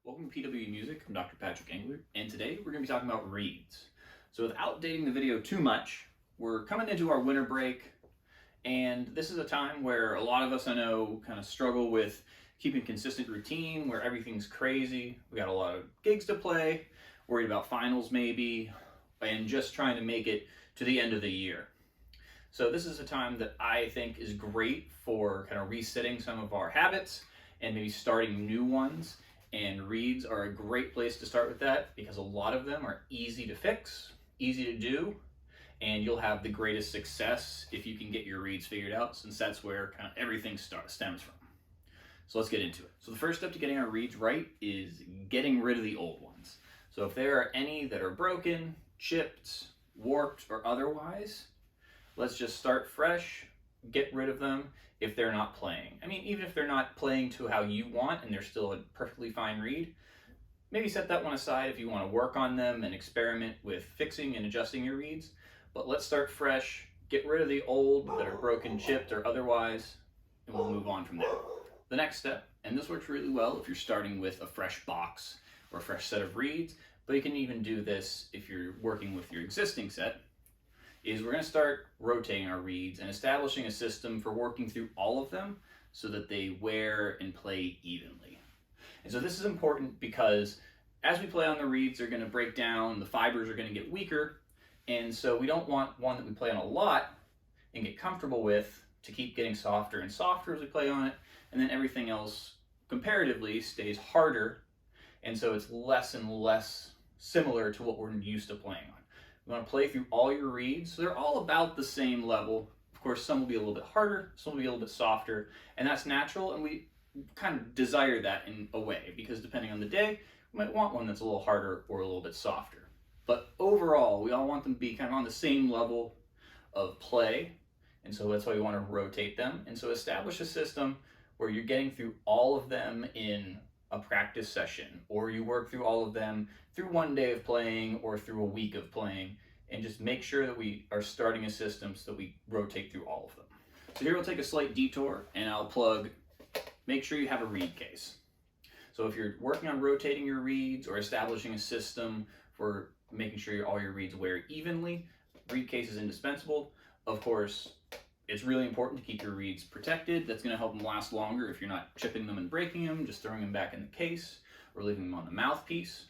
Welcome to PW Music. I'm Dr. Patrick Engler, and today we're going to be talking about reeds. So without dating the video too much, we're coming into our winter break, and this is a time where a lot of us I know kind of struggle with keeping consistent routine, where everything's crazy. We got a lot of gigs to play, worried about finals maybe, and just trying to make it to the end of the year. So this is a time that I think is great for kind of resetting some of our habits and maybe starting new ones. And reeds are a great place to start with that because a lot of them are easy to fix, easy to do, and you'll have the greatest success if you can get your reeds figured out, since that's where kind of everything stems from. So let's get into it. So the first step to getting our reeds right is getting rid of the old ones. So if there are any that are broken, chipped, warped, or otherwise, let's just start fresh, get rid of them if they're not playing. I mean, even if they're not playing to how you want and they're still a perfectly fine reed, maybe set that one aside if you want to work on them and experiment with fixing and adjusting your reeds. But let's start fresh, get rid of the old that are broken, chipped, or otherwise, and we'll move on from there. The next step, and this works really well if you're starting with a fresh box or a fresh set of reeds, but you can even do this if you're working with your existing set, is we're going to start rotating our reeds and establishing a system for working through all of them so that they wear and play evenly. And so this is important because as we play on the reeds, they're going to break down, the fibers are going to get weaker, and so we don't want one that we play on a lot and get comfortable with to keep getting softer and softer as we play on it, and then everything else comparatively stays harder, and so it's less and less similar to what we're used to playing on. You want to play through all your reeds. So they're all about the same level. Of course, some will be a little bit harder, some will be a little bit softer, and that's natural, and we kind of desire that in a way, because depending on the day, we might want one that's a little harder or a little bit softer. But overall, we all want them to be kind of on the same level of play, and so that's why we want to rotate them. And so establish a system where you're getting through all of them in a practice session, or you work through all of them through one day of playing or through a week of playing, and just make sure that we are starting a system so that we rotate through all of them. So here we'll take a slight detour and I'll plug, make sure you have a reed case. So if you're working on rotating your reeds or establishing a system for making sure all your reeds wear evenly, reed case is indispensable. Of course, it's really important to keep your reeds protected. That's going to help them last longer if you're not chipping them and breaking them, just throwing them back in the case or leaving them on the mouthpiece.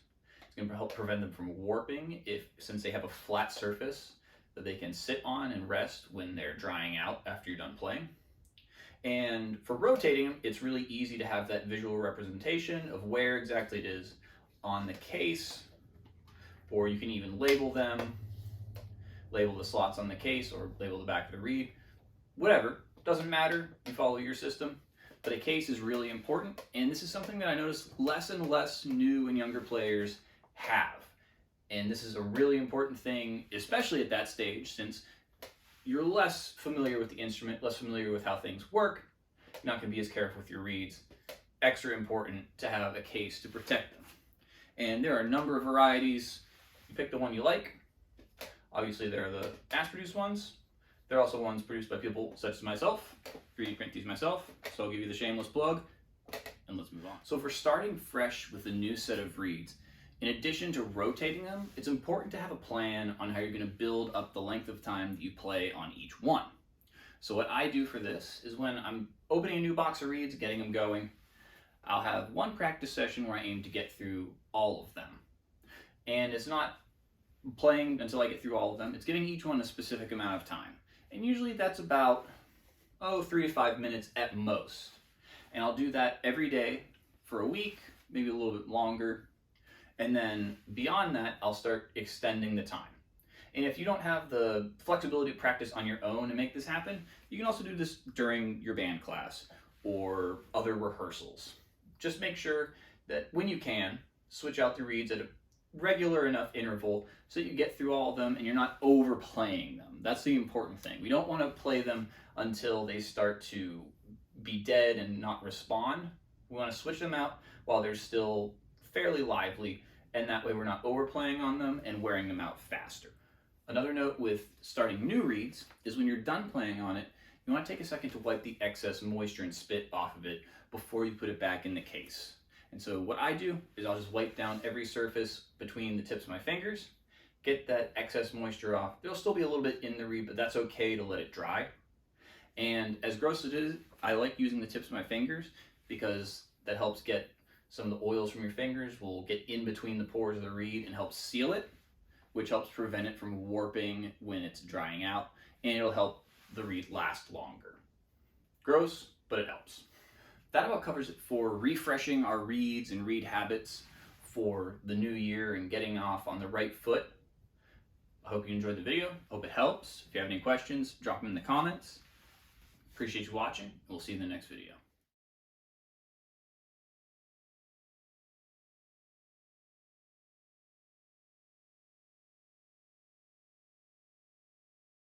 It's going to help prevent them from warping since they have a flat surface that they can sit on and rest when they're drying out after you're done playing. And for rotating them, it's really easy to have that visual representation of where exactly it is on the case, or you can even label them, label the slots on the case or label the back of the reed. Whatever, doesn't matter, you follow your system, but a case is really important, and this is something that I notice less and less new and younger players have. And this is a really important thing, especially at that stage, since you're less familiar with the instrument, less familiar with how things work, you're not going to be as careful with your reeds. Extra important to have a case to protect them. And there are a number of varieties. You pick the one you like. Obviously there are the mass-produced ones. There are also ones produced by people such as myself. 3D print these myself, so I'll give you the shameless plug, and let's move on. So if we're starting fresh with a new set of reeds, in addition to rotating them, it's important to have a plan on how you're going to build up the length of time that you play on each one. So what I do for this is when I'm opening a new box of reeds, getting them going, I'll have one practice session where I aim to get through all of them. And it's not playing until I get through all of them, it's giving each one a specific amount of time. And usually that's about 3 to 5 minutes at most. And I'll do that every day for a week, maybe a little bit longer. And then beyond that, I'll start extending the time. And if you don't have the flexibility to practice on your own and make this happen, you can also do this during your band class or other rehearsals. Just make sure that when you can, switch out the reeds at a regular enough interval so that you get through all of them and you're not overplaying them. That's the important thing. We don't want to play them until they start to be dead and not respond. We want to switch them out while they're still fairly lively, and that way we're not overplaying on them and wearing them out faster. Another note with starting new reeds is when you're done playing on it, you want to take a second to wipe the excess moisture and spit off of it before you put it back in the case. And so what I do is I'll just wipe down every surface between the tips of my fingers, get that excess moisture off. There'll still be a little bit in the reed, but that's okay to let it dry. And as gross as it is, I like using the tips of my fingers because that helps get some of the oils from your fingers will get in between the pores of the reed and help seal it, which helps prevent it from warping when it's drying out, and it'll help the reed last longer. Gross, but it helps. That about covers it for refreshing our reeds and reed habits for the new year and getting off on the right foot. I hope you enjoyed the video. Hope it helps. If you have any questions, drop them in the comments. Appreciate you watching. We'll see you in the next video.